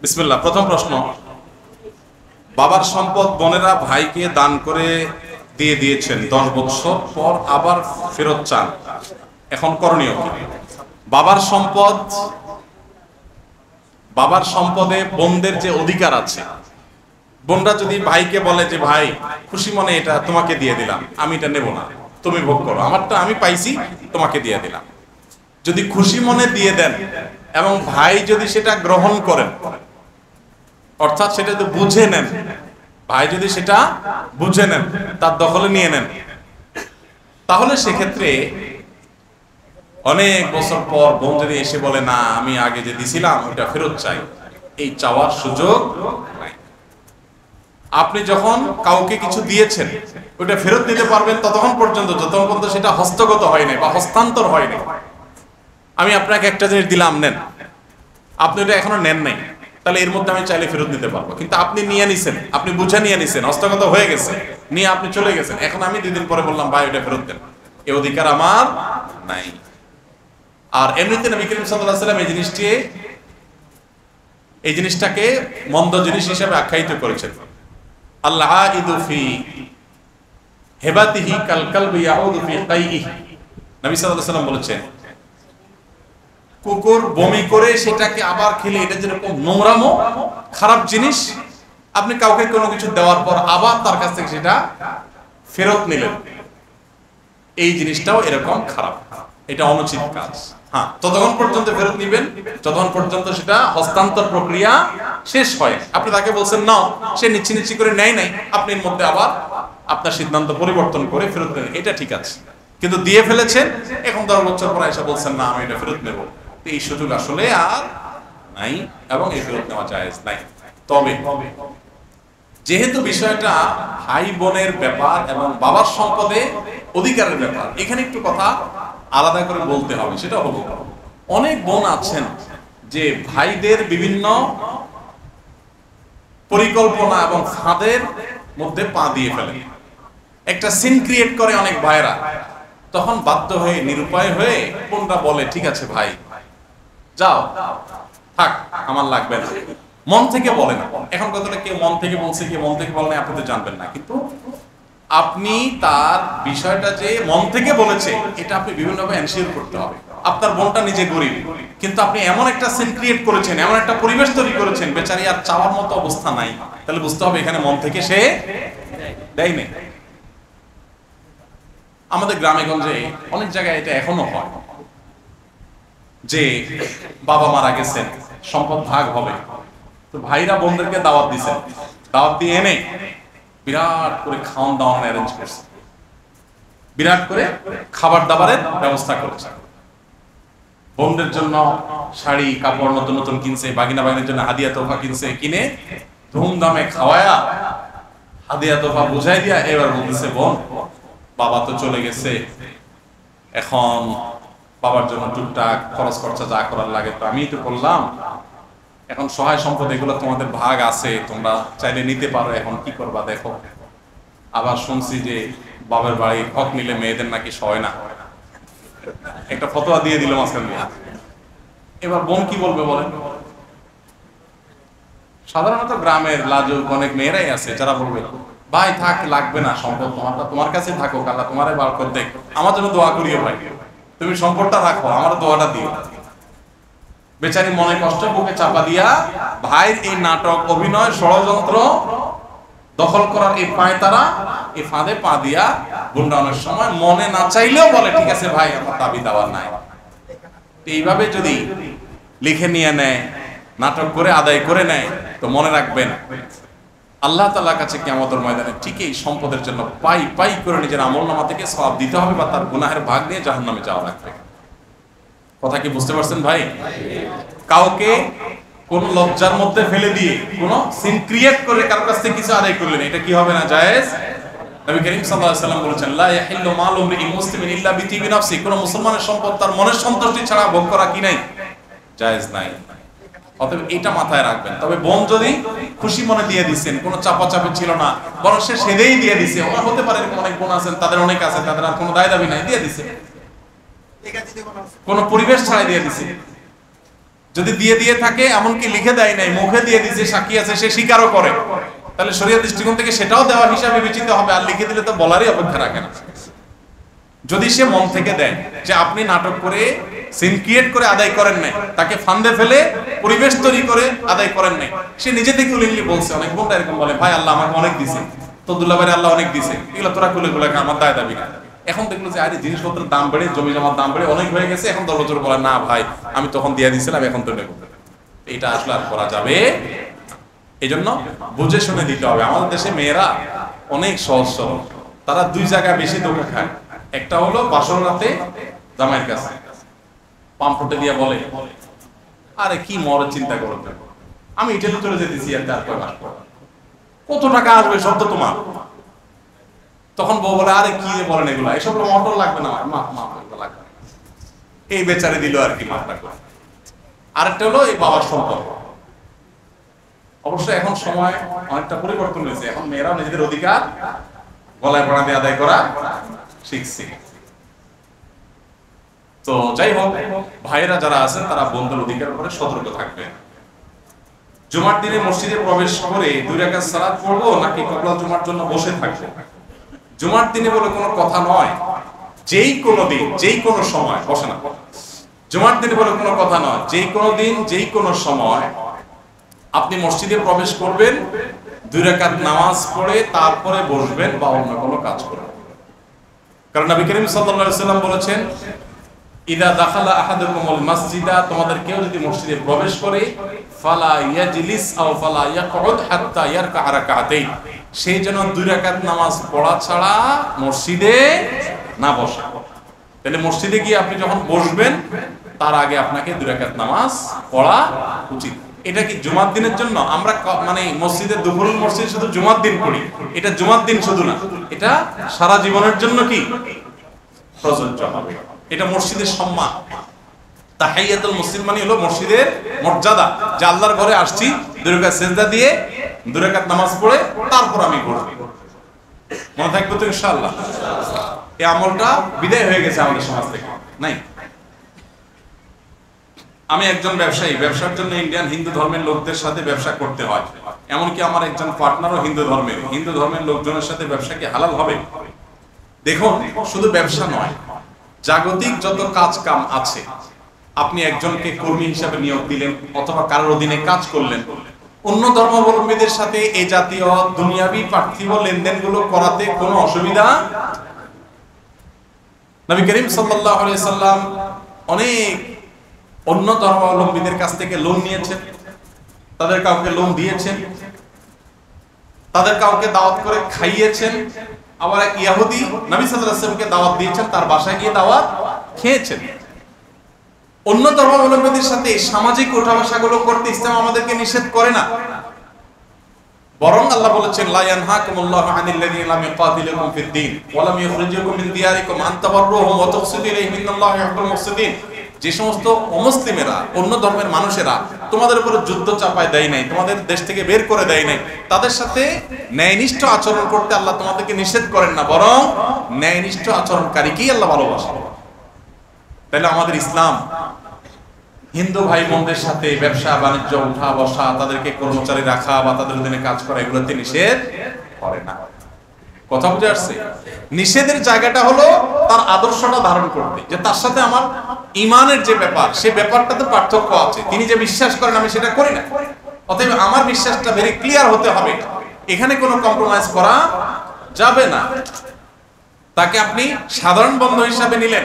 বিসমিল্লাহ। প্রথম প্রশ্ন, বাবার সম্পদ বোনেরা ভাইকে দান করে দিয়ে দিয়েছেন, 10 বছর পর আবার ফেরত চান, এখন করণীয় কি? বাবার সম্পদে বোনদের যে অধিকার আছে, বোনরা যদি ভাইকে বলে যে ভাই খুশি মনে এটা তোমাকে দিয়ে দিলাম, আমি এটা নেব না, তুমি ভোগ করো, আমারটা আমি পাইছি, তোমাকে দিয়ে দিলাম, যদি খুশি মনে দিয়ে দেন এবং ভাই যদি সেটা গ্রহণ করেন, অর্থাৎ সেটা যদি বুঝে নেন, ভাই যদি সেটা বুঝে নেন, তার দখলে নিয়ে নেন, তাহলে সেক্ষেত্রে অনেক বছর পর বোন যদি এসে বলে না আমি আগে যে দিছিলাম ওটা ফেরত চাই, এই চাওয়ার সুযোগ নাই। আপনি যখন কাউকে কিছু দিয়েছেন ওটা ফেরত দিতে পারবেন যতক্ষণ পর্যন্ত সেটা হস্তগত হয় নাই বা হস্তান্তর হয় নাই। আমি আপনাকে একটা জিনিস দিলাম, নেন, আপনি এটা এখনো নেন নাই, তাহলে এর মধ্যে আমি চাইলে ফেরত নিতে পারবো। কিন্তু আপনি নিয়ে নিছেন, আপনি বুঝে নিয়ে নিছেন, হস্তগত হয়ে গেছে, নিয়ে আপনি চলে গেছেন, এখন আমি 2 দিন পরে বললাম ভাই ওটা ফেরত দেন, এই অধিকার আমার নাই। আর এমনিতে নবী করিম সাল্লাল্লাহু আলাইহি ওয়াসাল্লাম এই জিনিসটাকে মন্দ জিনিস হিসেবে আখ্যায়িত করেছেন। আল্লাহ ইদু ফি হেবাতিহি কাল কালবি ইয়াউদু ফি কাইহি, নবী সাল্লাল্লাহু আলাইহি ওয়াসাল্লাম বলেছেন কুকুর বমি করে সেটাকে আবার খেলে এটা যেরকম নোংরামো খারাপ জিনিস, আপনি কাউকে কোনো কিছু দেওয়ার পর আবার তার কাছ থেকে সেটা ফেরত নিলেন, এই জিনিসটাও এরকম খারাপ, এটা অনুচিত কাজ। হ্যাঁ, ততক্ষণ পর্যন্ত ফেরত নিবেন যতক্ষণ পর্যন্ত সেটা হস্তান্তর প্রক্রিয়া শেষ হয়। আপনি তাকে বলছেন নাও, সে নিচ্ছি করে নেয় নাই, আপনি এর মধ্যে আবার আপনার সিদ্ধান্ত পরিবর্তন করে ফেরত নেন, এটা ঠিক আছে। কিন্তু দিয়ে ফেলেছেন, এখন 10 বছর পর এসে বলছেন না আমি এটা ফেরত নেব, এই সুযোগ আসলে আর নাই এবং এই ফেরত নেওয়া জায়েজ নাই। তবে যেহেতু বিষয়টা ভাই বোনের ব্যাপার এবং বাবার সম্পদে অধিকারের ব্যাপার, এখানে একটু কথা আলাদা করে বলতে হবে। সেটা হলো অনেক বোন আছেন যে ভাইদের বিভিন্ন পরিকল্পনা এবং ফাঁদের মধ্যে পা দিয়ে ফেলে, একটা সিন ক্রিয়েট করে অনেক ভাইরা, তখন বাধ্য হয়ে নিরুপায় হয়ে বোনরা বলে ঠিক আছে ভাই যাও, থাক, আমার লাগবে না, মন থেকে বলে না। এখন কথাটা কেউ মন থেকে বলছে, কেউ মন থেকে বলে না, আপনি তো জানবেন না, কিন্তু আপনি তার বিষয়টা যে মন থেকে বলেছে এটা আপনি বিভিন্নভাবে এনশিওর করতে হবে। আপনার বোনটা নিজে গরিব, কিন্তু আপনি এমন একটা সিন ক্রিয়েট করেছেন, এমন একটা পরিবেশ তৈরি করেছেন, বেচারি আর চাওয়ার মতো অবস্থা নাই, তাহলে বুঝতে হবে এখানে মন থেকে সে দেয় নাই। আমাদের গ্রামে গঞ্জে অনেক জায়গায় এটা এখনো হয় যে বাবা মারা গেছেন, সম্পদ ভাগ হবে, তো ভাইরা বোনদেরকে দাওয়াত দিচ্ছেন, দাওয়াত দিয়ে এনে বিরাট করে খাওয়ান দাওয়ান অ্যারেঞ্জ করছে, বিরাট করে খাবার দাবারের ব্যবস্থা করেছে, বোনদের জন্য শাড়ি কাপড় নতুন নতুন কিনছে, বাগিনা বাগিনের জন্য হাদিয়া তোফা কিনছে, কিনে ধুমধামে খাওয়ায়া হাদিয়া তোফা বুঝাই দিয়া এবার বলতেছে বোন বাবা তো চলে গেছে, এখন বাবার জন্য টুকটাক খরচ খরচা যা করার লাগে তো আমি তো করলাম, এখন সহায় সম্পদ এগুলো তোমাদের ভাগ আছে, তোমরা চাইলে নিতে পারো, এখন কি করবা দেখো। আবার শুনছি যে বাবার বাড়ি হক নিলে মেয়েদের নাকি সয় না, একটা ফতোয়া দিয়ে দিল মাঝখান দিয়ে। এবার বোন কি বলবে বলেন? সাধারণত গ্রামের লাজুক অনেক মেয়েরাই আছে যারা বলবে ভাই থাক, লাগবে না, সম্পদ তোমারটা তোমার কাছে থাকো, আল্লাহ তোমারে বার করে দেখ, আমার জন্য দোয়া করিও ভাই, তুমি সম্পদটা রাখো, আমার দোয়াটা দিও। বেচারি মনে কষ্ট বুকে চাপা দিয়া ভাইয়ের এই নাটক, অভিনয়, ষড়যন্ত্র দখল করার এই পায়তারা, এই ফাঁদে পা দিয়া বোনরা অনেক সময় মনে না চাইলেও বলে ঠিক আছে ভাই আমার দাবি দাওয়া নাই। এইভাবে যদি লিখে নিয়ে নেয়, নাটক করে আদায় করে নেয়, তো মনে রাখবেন আল্লাহ তাআলার কাছে কিয়ামতের ময়দানে ঠিক এই সম্পদের জন্য পাই পাই করে নিজের আমলনামা থেকে সওয়াব দিতে হবে বা তার গুনাহের ভাগ নিয়ে জাহান্নামে যাওয়া লাগবে। কথা কি বুঝতে পারছেন ভাই? কাউকে কোন লজ্জার মধ্যে ফেলে দিয়ে কোন সিন ক্রিয়েট করে কারো কাছ থেকে কিছু আদায় করলেন, এটা কি হবে না? জায়েজ। নবী করিম সাল্লাল্লাহু আলাইহি ওয়াসাল্লাম বলেছেন লা ইয়াহিল্লু মালু ইমরিইন মুসলিমিন ইল্লা বিতিবি নাফসি, কোন মুসলমানের সম্পদ তার মনের সন্তুষ্টি ছাড়া ভোগ করা কি নাই? জায়েজ নাই। অতএব এটা মাথায় রাখবেন। তবে বোন যদি খুশি মনে দিয়ে দিচ্ছেন, কোনো চাপাচাপি ছিল না, বরং সে সেদেই দিয়ে দিছে, ওরা হতে পারে অনেক বোন আছেন তাদের অনেক আছে, তাদের আর কোনো দায় দাবি নাই, দিয়ে দিছে, কোন পরিবেশ ছাড়াই দিয়ে দিছে, যদি দিয়ে দিয়ে থাকে, এমনকি লিখে দেয় নাই, মুখে দিয়ে দিয়েছে, সাক্ষী আছে, সে স্বীকারও করে, তাহলে শরীয়ত দৃষ্টিকোণ থেকে সেটাও দেওয়া হিসাবে বিবেচিত হবে। আর লিখে দিলে তো বলারই অপেক্ষা রাখে না। যদি সে মন থেকে দেয় যে আপনি নাটক করে সিন ক্রিয়েট করে আদায় করেন নাই, তাকে ফান্দে ফেলে পরিবেশ তৈরি করে আদায় করেন নাই, সে নিজে থেকে উলিংলি বলছে। অনেক বোনরা এরকম বলে, ভাই আল্লাহ আমাকে অনেক দিছে, তো দুল্লা ভাই আল্লাহ অনেক দিছে, এগুলো তোরা খুলে খুলে আমার দায় দাবি না। এখন দেখলো যে আরে জিনিসপত্রের দাম বেড়ে, জমি জমার দাম বেড়ে অনেক হয়ে গেছে, এখন দরজোর বলে না ভাই আমি তখন দিয়ে দিছিলাম, এখন তো নেব। এটা আসলে আর করা যাবে। এই জন্য বুঝে শুনে দিতে হবে। আমাদের দেশে মেয়েরা অনেক সহজ সরল, তারা দুই জায়গায় বেশি ধোঁকা খায়। একটা হলো বাসর রাতে জামাইয়ের কাছে পাম্পটে দিয়ে বলে, আরে কি মরে চিন্তা করো, আমি ইটালি চলে যেতেছি আর 4 মাস পর, কত টাকা আসবে সব তো তোমার। তখন বউ বলে, আরে কি বলেন এগুলা, এসব মোটর লাগবে না আমার, মাফ মাফ লাগবে না। এই বেচারে দিল আর কি মাফটা করে। আরেকটা হলো এই বাবার সম্পর্ক। অবশ্য এখন সময় অনেকটা পরিবর্তন হয়েছে, এখন মেয়েরাও নিজেদের অধিকার গলায় পড়া দিয়ে আদায় করা শিখছে। তো যাই হোক, ভাইয়েরা যারা আছেন তারা বোনদের অধিকার উপরে সতর্ক থাকবেন। জুমার দিনে মসজিদে প্রবেশ করে 2 রাকাত সালাত পড়বো নাকি কবলা জুমার জন্য বসে থাকবো? জুমার দিনে বলে কোনো কথা নয়, যেই কোনো দিন যেই কোনো সময় বসে না। জুমার দিনে বলে কোনো কথা নয়, যেই কোনো দিন যেই কোনো সময় আপনি মসজিদে প্রবেশ করবেন, 2 রাকাত নামাজ পড়ে তারপরে বসবেন বা অন্য কোনো কাজ করবেন। কারণ নবী করিম সাল্লাল্লাহু আলাইহি ওয়াসাল্লাম বলেছেন, ইদা দাখালা আহাদুকুমুল মাসজিদা, তোমাদের কেউ যদি মসজিদে প্রবেশ করে, ফালা ইয়াজলিস আও ফালা ইয়াকউদ হাত্তা ইয়ারকা রাকাতাইন, সেই জন্য 2 রাকাত নামাজ পড়া ছাড়া মসজিদে না বসে। তাহলে মসজিদে গিয়ে আপনি যখন বসবেন তার আগে আপনাকে 2 রাকাত নামাজ পড়া উচিত। এটা কি জুমার দিনের জন্য? আমরা মানে মসজিদে দুপুরুল মসজিদ শুধু জুমার দিন পড়ি, এটা জুমার দিন শুধু না, এটা সারা জীবনের জন্য কি প্রযোজ্য হবে। এটা মসজিদের সম্মান। তাহিয়াতুল মসজিদ মানে হলো মসজিদের মর্যাদা, যে আল্লাহর ঘরে আসছি 2 রাকাত সিজদা দিয়ে 2 রাকাত নামাজ পড়ে তারপর আমি বসব। মনে থাকবে তো ইনশাআল্লাহ? এই আমলটা বিদায় হয়ে গেছে আমাদের সমাজ থেকে, নাই। আমি একজন ব্যবসায়ী, ব্যবসার জন্য ইন্ডিয়ান হিন্দু ধর্মের লোকদের সাথে ব্যবসা করতে হয়, এমনকি আমার একজন পার্টনারও হিন্দু ধর্মের লোকজনের সাথে ব্যবসা কি হালাল হবে? দেখুন, শুধু ব্যবসা নয়, জাগতিক যত কাজ কাম আছে, আপনি একজনকে কর্মী হিসাবে নিয়োগ দিলেন অথবা কারোর অধীনে কাজ করলেন, অন্য ধর্মাবলম্বীদের সাথে এই জাতীয় দুনিয়াবি পার্থিব লেনদেনগুলো করাতে কোনো অসুবিধা। নবী করিম সাল্লাল্লাহু আলাইহি সাল্লাম অনেক অন্য ধর্মাবলম্বীদের কাছ থেকে লোন নিয়েছেন, তাদের কাউকে লোন দিয়েছেন, তাদের কাউকে দাওয়াত করে খাইয়েছেন। আবার এক ইহুদি নবী সাল্লাল্লাহু আলাইহি ওয়াসাল্লামকে দাওয়াত দিয়েছেন, তার বাসায় গিয়ে দাওয়াত খেয়েছেন। অন্য ধর্মাবলম্বীদের সাথে সামাজিক ওঠাবসাগুলো করতে ইসলাম আমাদেরকে নিষেধ করে না, বরং আল্লাহ বলেছেন, লা ইয়ানহাকুমুল্লাহু আনিল লাযিনা লাম ইউকাতিলুকুম ফিদ-দীন ওয়া লাম ইখরিজুকুম মিন দিয়ারিকুম আন তাবাররুহুম ওয়া তুকসিতু ইলাইহিম ইন্নাল্লাহা ইউহিব্বুল মুকসিতিন। যে সমস্ত অমুসলিমেরা, অন্য ধর্মের মানুষেরা তোমাদের উপর যুদ্ধ চাপায় দেয় নাই, তোমাদের দেশ থেকে বের করে দেয় নাই, তাদের সাথে ন্যায়নিষ্ঠ আচরণ করতে আল্লাহ তোমাদেরকে নিষেধ করেন না, বরং ন্যায়নিষ্ঠ আচরণকারীকেই আল্লাহ ভালোবাসেন। তাহলে আমাদের ইসলাম হিন্দু ভাই বোনদের সাথে ব্যবসা বাণিজ্য, উঠা বসা, তাদেরকে কর্মচারী রাখা বা তাদের অধীনে কাজ করা, এগুলোতে নিষেধ করে না। কথা বুঝে আসছে? নিষেধের জায়গাটা হলো তার আদর্শটা ধারণ করতে, যে তার সাথে আমার ইমানের যে ব্যাপার, সেই ব্যাপারটাতে পার্থক্য আছে। তিনি যে বিশ্বাস করেন আমি সেটা করি না, অতএব আমার বিশ্বাসটা ভেরি ক্লিয়ার হতে হবে, এখানে কোনো কম্প্রোমাইজ করা যাবে না। তাকে আপনি সাধারণ বন্ধু হিসাবে নিলেন,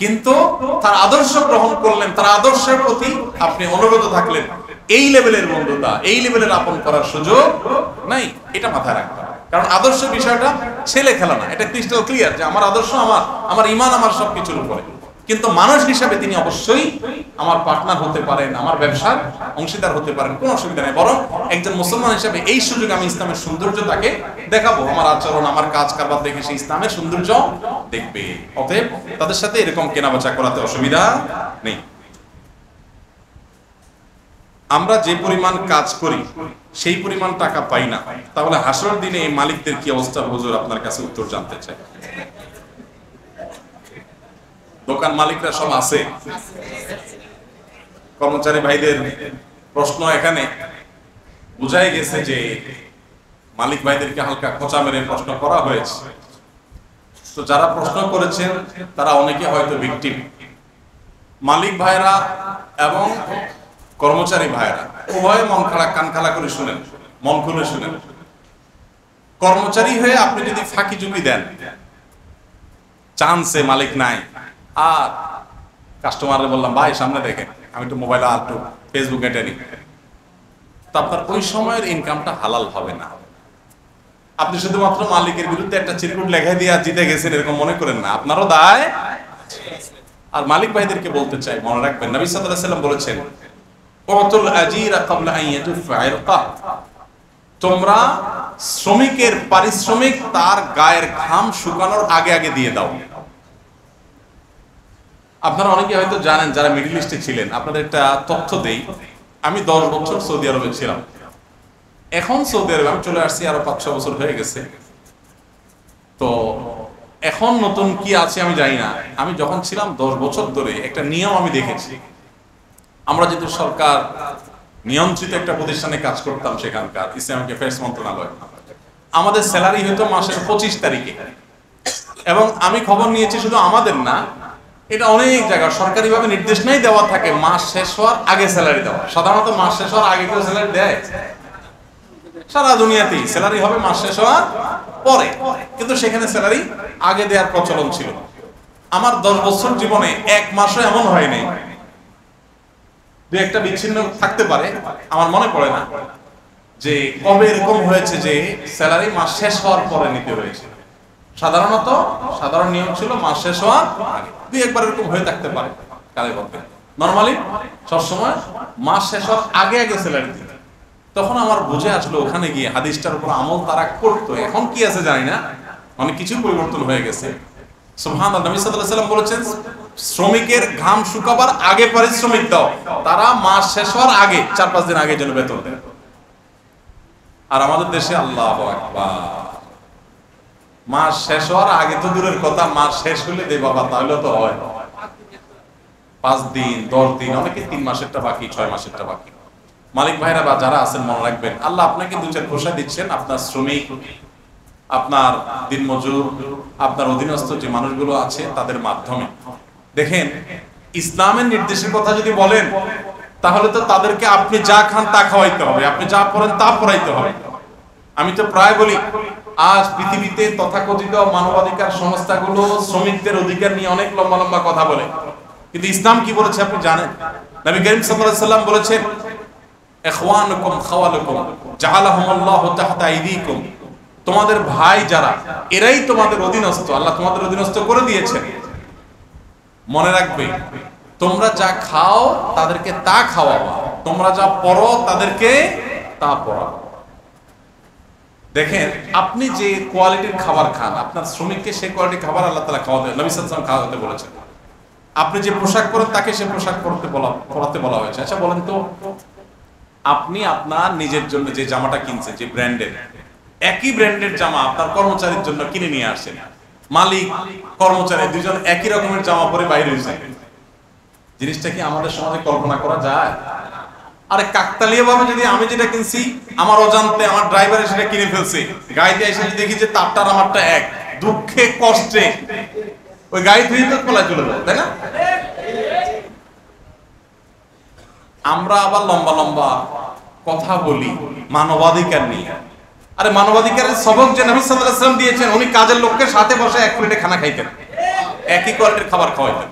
কিন্তু তার আদর্শ গ্রহণ করলেন, তার আদর্শের প্রতি আপনি অনুগত থাকলেন, এই লেভেলের বন্ধুতা, এই লেভেলের আপন করার সুযোগ নাই। এটা মাথায় রাখতে হবে, কারণ আদর্শ বিষয়টা ছেলে খেলা না, এটা ক্রিস্টাল ক্লিয়ার যে আমার আদর্শ, আমার ঈমান, আমার সবকিছুর উপরে। কিন্তু মানুষ হিসাবে তিনি অবশ্যই আমার পার্টনার হতে পারেন, আমার ব্যবসার অংশীদার হতে পারেন, কোনো অসুবিধা নেই। বরং একজন মুসলমান হিসাবে এই সুযোগ আমি ইসলামের সৌন্দর্য তাকে দেখাবো, আমার আচরণ, আমার কাজ কারবার দেখে সে ইসলামের সৌন্দর্য দেখবে। অতএব তাদের সাথে এরকম কেনাবেচা করাতে অসুবিধা নেই। আমরা যে পরিমাণ কাজ করি সেই পরিমাণ টাকা পাই না, তাহলে হাসরের দিনে এই মালিকদের কি অবস্থা? হুজুর আপনার কাছে উত্তর জানতে চাই। দোকান মালিকরা সব আছে, কর্মচারী ভাইদের প্রশ্ন এখানে বুঝাই গেছে যে মালিক ভাইদেরকে হালকা খোঁচা মেরে প্রশ্ন করা হয়েছে। তো যারা প্রশ্ন করেছেন তারা অনেকে হয়তো ভিকটিম। মালিক ভাইরা এবং কর্মচারী ভাইরা উভয় মন খাড়া কান খাড়া করে শুনেন, মন খুলে শুনেন। কর্মচারী হয়ে আপনি যদি ফাঁকি ঝুঁকি দেন, চান্সে মালিক নাই, আর কাস্টমারে বললাম ভাই সামনে দেখেন, আমি একটু মোবাইল আর একটু ফেসবুক ঘেঁটে নিই, তো আপনার ওই সময়ের ইনকামটা হালাল হবে না। আপনি শুধুমাত্র মালিকের বিরুদ্ধে একটা চিরকুট লেখাই দিয়ে জিতে গেছেন এরকম মনে করেন না, আপনারও দায়। আর মালিক ভাইদেরকে বলতে চাই, মনে রাখবেন নবী সাল্লাল্লাহু আলাইহি ওয়াসাল্লাম বলেছেন, উতুল আজিরা ক্বাবলা আন ইয়াতুফা ইরকা, তোমরা শ্রমিকের পারিশ্রমিক তার গায়ের ঘাম শুকানোর আগে আগে দিয়ে দাও। আপনারা অনেকে হয়তো জানেন যারা মিডল ইস্টে ছিলেন, আপনাদের একটা তথ্য দেই। আমি 10 বছর সৌদি আরবে ছিলাম। এখন সৌদি আরবে আমি চলে আসছি, আরো 5-6 বছর হয়ে গেছে। তো এখন নতুন কি আছে আমি জানি না। আমি যখন ছিলাম 10 বছর ধরে একটা নিয়ম আমি দেখেছি। আমরা যেহেতু সরকার নিয়ন্ত্রিত একটা প্রতিষ্ঠানে কাজ করতাম, সেখানকার ইসলামিক অ্যাফেয়ার্স মন্ত্রণালয়, আমাদের স্যালারি হতো মাসের 25 তারিখে। এবং আমি খবর নিয়েছি শুধু আমাদের না, এটা অনেক জায়গায় সরকারিভাবে নির্দেশনাই দেওয়া থাকে মাস শেষ হওয়ার আগে স্যালারি দেওয়া। সাধারণত মাস শেষ হওয়ার আগে কেউ স্যালারি দেয়? সারা দুনিয়াতেই স্যালারি হবে মাস শেষ হওয়ার পরে, কিন্তু সেখানে স্যালারি আগে দেওয়ার প্রচলন ছিল। আমার 10 বছর জীবনে এক মাসও এমন হয়নি, দু একটা বিচ্ছিন্ন থাকতে পারে, আমার মনে পড়ে না যে কবে এরকম হয়েছে যে স্যালারি মাস শেষ হওয়ার পরে নিতে হয়েছে। সাধারণ নিয়ম ছিল মাস শেষ হওয়ার আগে। দুই একবার এরকম হয়ে থাকতে পারে কালে বলতে, নরমালি সবসময় মাস শেষ হওয়ার আগে আগে স্যালারি দিতে। তখন আমার বুঝে আসলো ওখানে গিয়ে হাদিসটার উপর আমল তারা করতো। এখন কি আছে জানি না, অনেক কিছু পরিবর্তন হয়ে গেছে। সুবহানাল্লাহ, নবী সাল্লাল্লাহু আলাইহি ওয়াসাল্লাম বলেছেন, শ্রমিকের ঘাম শুকাবার আগে পারিশ্রমিক দাও। তারা মাস শেষ হওয়ার আগে 4-5 দিন আগে যেন বেতন দেয়। আর আমাদের দেশে আল্লাহু আকবার, মাস শেষ হওয়ার আগে তো দূরের কথা, মাস শেষ হলে দে বাবা, তাহলে তো হয় 5 দিন 10 দিন, অনেকে 3 মাসেরটা বাকি, 6 মাসেরটা বাকি। মালিক ভাইরা বা যারা আছেন মনে রাখবেন, আল্লাহ আপনাকে 2-4 পয়সা দিচ্ছেন, আপনার শ্রমিক, আপনার দিনমজুর, আপনার অধীনস্থ যে মানুষগুলো আছে তাদের মাধ্যমে। দেখেন, ইসলামের নির্দেশের কথা যদি বলেন, তাহলে তো তাদেরকে আপনি যা খান তা খাওয়াইতে হবে, আপনি যা পড়েন তা পড়াইতে হবে। আমি তো প্রায় বলি, আজ পৃথিবীতে তথাকথিত মানবাধিকার সংস্থাগুলো শ্রমিকদের অধিকার নিয়ে অনেক লম্বা লম্বা কথা বলে, কিন্তু ইসলাম কি বলেছে আপনি জানেন? নবী করিম সাল্লাল্লাহু আলাইহি ওয়াসাল্লাম বলেছেন, ইখওয়ানুকুম খাওয়ালুকুম জাআলাহুমুল্লাহু তাহতা আইদিকুম, তোমাদের ভাই যারা, এরাই তোমাদের অধীনস্থ, আল্লাহ তোমাদের অধীনস্থ করে দিয়েছেন। মনে রাখবে, তোমরা যা খাও তাদেরকে তা খাওয়াবা, তোমরা যা পড়ো তাদেরকে তা পড়াও। দেখেন, আপনি যে কোয়ালিটির খাবার খান, আপনার শ্রমিককে সেই কোয়ালিটির খাবার আল্লাহ তাআলা খাওয়াতে, নবী সাল্লাল্লাহু আলাইহি ওয়াসাল্লাম খাওয়াতে বলেছেন। আপনি যে পোশাক পরেন তাকে সে পোশাক পরাতে বলা হয়েছে। আচ্ছা বলেন তো, আপনি আপনার নিজের জন্য যে জামাটা কিনছেন, যে ব্র্যান্ডের, একই ব্র্যান্ডের জামা আপনার কর্মচারীর জন্য কিনে নিয়ে আসছেন। মালিক কর্মচারী দুইজন একই রকমের জামা পরে বাইরে হয়েছে। জিনিসটা কি আমাদের সমাজে কল্পনা করা যায়? আরে কাকতালীয় ভাবে যদি আমি যেটা কিনছি, আমার অজান্তে আমার ড্রাইভার সেটা কিনে ফেলছে, গাড়িতে এসে দেখি যে তারটার আমারটা এক, দুঃখে কষ্টে ওই গাড়ি ধুয়ে তো পলায় চলে যায়, তাই না? আমরা আবার লম্বা লম্বা কথা বলি মানবাধিকার নিয়ে। আরে মানবাধিকারের সবক যে নবী সাল্লাল্লাহু আলাইহি ওয়াসাল্লাম দিয়েছেন, উনি কাজের লোককে সাথে বসে এক প্লেটে খানা খাইতেন, একই কোয়ালিটির খাবার খাওয়াইতেন।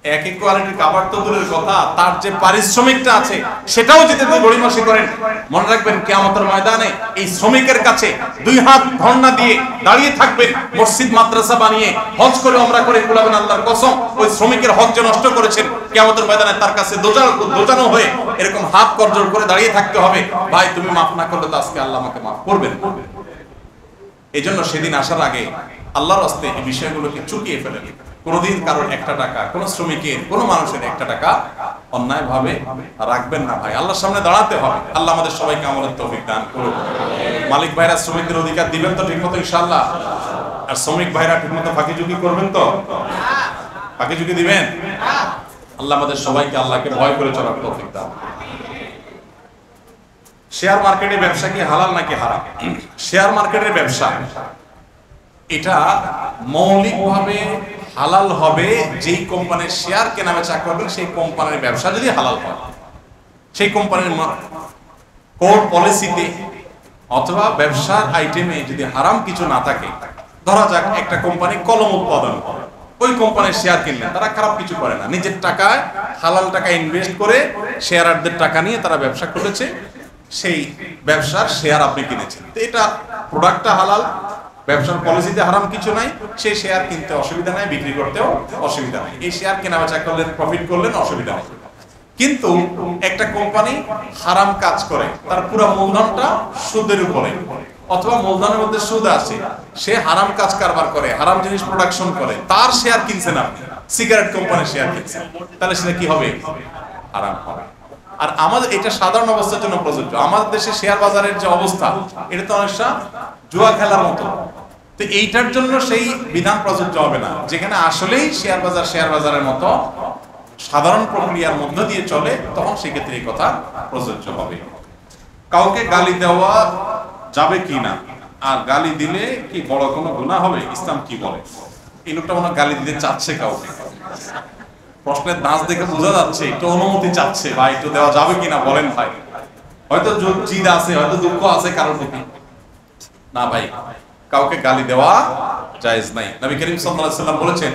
একই কোয়ালিটির খাবার তো দূরের কথা, তার যে পারিশ্রমিকটা আছে সেটাও যদি গড়িমসি করেন, মনে রাখবেন কিয়ামতের ময়দানে এই শ্রমিকের কাছে 2 হাত ধর্ণা দিয়ে দাঁড়িয়ে থাকবেন। মসজিদ মাদ্রাসা বানিয়ে হজ করে ওমরা করে কুলাবেন আল্লাহর কসম, ওই শ্রমিকের হক যে নষ্ট করেছেন, কিয়ামতের ময়দানে তার কাছে দোজানো হয়ে এরকম হাত করজোড় করে দাঁড়িয়ে থাকতে হবে, ভাই তুমি মাফ না করলে তো আজকে আল্লাহ আমাকে মাফ করবেন। এই জন্য সেদিন আসার আগে আল্লাহর রাস্তে এই বিষয়গুলোকে চুকিয়ে ফেলেন। কোনোদিন কারোর 1 টাকা, কোন শ্রমিকের, কোন মানুষের 1 টাকা অন্যায় ভাবে রাখবেন না ভাই। আল্লাহর সামনে দাঁড়াতে হবে। আল্লাহ আমাদের সবাইকে আমলের তৌফিক দান করুন। মালিক ভাইরা শ্রমিকদের অধিকার দিবেন তো ঠিকমতো ইনশাআল্লাহ? আর শ্রমিক ভাইরা ঠিকমতো ফাঁকি ঝুঁকি করবেন তো? ফাঁকি ঝুঁকি দিবেন? আল্লাহ আমাদের সবাইকে আল্লাহকে ভয় করে চলার তৌফিক দান। শেয়ার মার্কেটে ব্যবসা কি হালাল নাকি হারাম? শেয়ার মার্কেটের ব্যবসা এটা মৌলিকভাবে হালাল হবে যেই কোম্পানির শেয়ার কেনা বেচা করবেন সেই কোম্পানির ব্যবসা যদি হালাল হয়, সেই কোম্পানির কোর পলিসিতে অথবা ব্যবসার আইটেমে যদি হারাম কিছু না থাকে, ধরা যাক একটা কোম্পানি কলম উৎপাদন করে, ওই কোম্পানির শেয়ার কিনলেন, তারা খারাপ কিছু করে না, নিজের টাকায় হালাল টাকা ইনভেস্ট করে শেয়ারদের টাকা নিয়ে তারা ব্যবসা করেছে, সেই ব্যবসার শেয়ার আপনি কিনেছেন, তো এটা প্রোডাক্টটা হালাল, ব্যবসার পলিসিতে হারাম কিছু নাই, সেই শেয়ার কিনতে অসুবিধা নাই, বিক্রি করতেও অসুবিধা নাই, এই শেয়ার কেনা বেচা করলেন, প্রফিট করলেন, অসুবিধা নেই। কিন্তু একটা কোম্পানি হারাম কাজ করে, তার পুরো মূলধনটা সুদের উপরে, অথবা মূলধনের মধ্যে সুদ আছে, সে হারাম কাজ কারবার করে, হারাম জিনিস প্রোডাকশন করে, তার শেয়ার কিনছেন আপনি, সিগারেট কোম্পানির শেয়ার কিনছেন, তাহলে সেটা কি হবে? হারাম হবে। আর আমাদের এটা সাধারণ অবস্থার জন্য প্রযোজ্য। আমাদের দেশে শেয়ার বাজারের যে অবস্থা, এটা তো অনেকটা জুয়া খেলার মতো, তো এইটার জন্য সেই বিধান প্রযোজ্য হবে না। যেখানে আসলেই শেয়ার বাজারের মতো সাধারণ প্রক্রিয়ার মধ্য দিয়ে চলে, তখন সেক্ষেত্রে এই কথা প্রযোজ্য হবে। কাউকে গালি দেওয়া যাবে কি না, আর গালি দিলে কি বড় কোনো গুনাহ হবে, ইসলাম কি বলে? এই লোকটা মনে গালি দিতে চাচ্ছে কাউকে, প্রশ্নের দাঁত দেখে বোঝা যাচ্ছে একটু অনুমতি চাচ্ছে, ভাই একটু দেওয়া যাবে কিনা বলেন ভাই। হয়তো জিদ আছে, হয়তো দুঃখ আছে কারোর প্রতি। না ভাই, কাউকে গালি দেওয়া জায়েজ নাই। নবী করিম সাল্লাল্লাহু আলাইহি ওয়াসাল্লাম বলেছেন,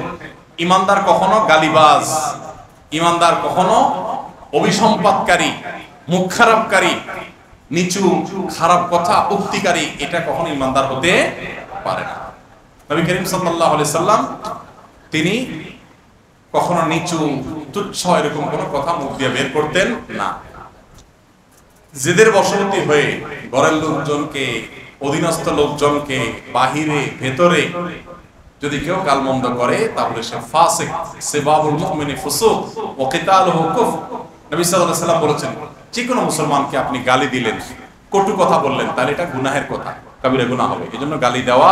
ইমানদার কখনো গালিবাজ, ইমানদার কখনো অভিসম্পাদকারী, মুখ খারাপকারী, নিচু খারাপ কথা উক্তিকারী, এটা কখনো ইমানদার হতে পারে না। নবী করিম সাল্লাল্লাহু আলাইহি ওয়াসাল্লাম তিনি কখনো নিচু তুচ্ছ এরকম কোনো কথা মুখ দিয়ে বের করতেন না। জেদের বশবর্তী হয়ে ঘরের লোকজনকে, অধীনস্থ লোকজনকে, বাহিরে ভেতরে যদি কেউ গালমন্দ করে, তাহলে সে ফাসিক, সিবাবুল মুমিনি ফুসুক ওয়া কিতালুহু কুফর। নবী সাল্লাল্লাহু আলাইহি ওয়াসাল্লাম বলেছেন, যে কোনো মুসলমানকে আপনি গালি দিলেন, কটু কথা বললেন, তাহলে এটা গুনাহের কথা, কবিরা গুনাহ হবে। এজন্য গালি দেওয়া,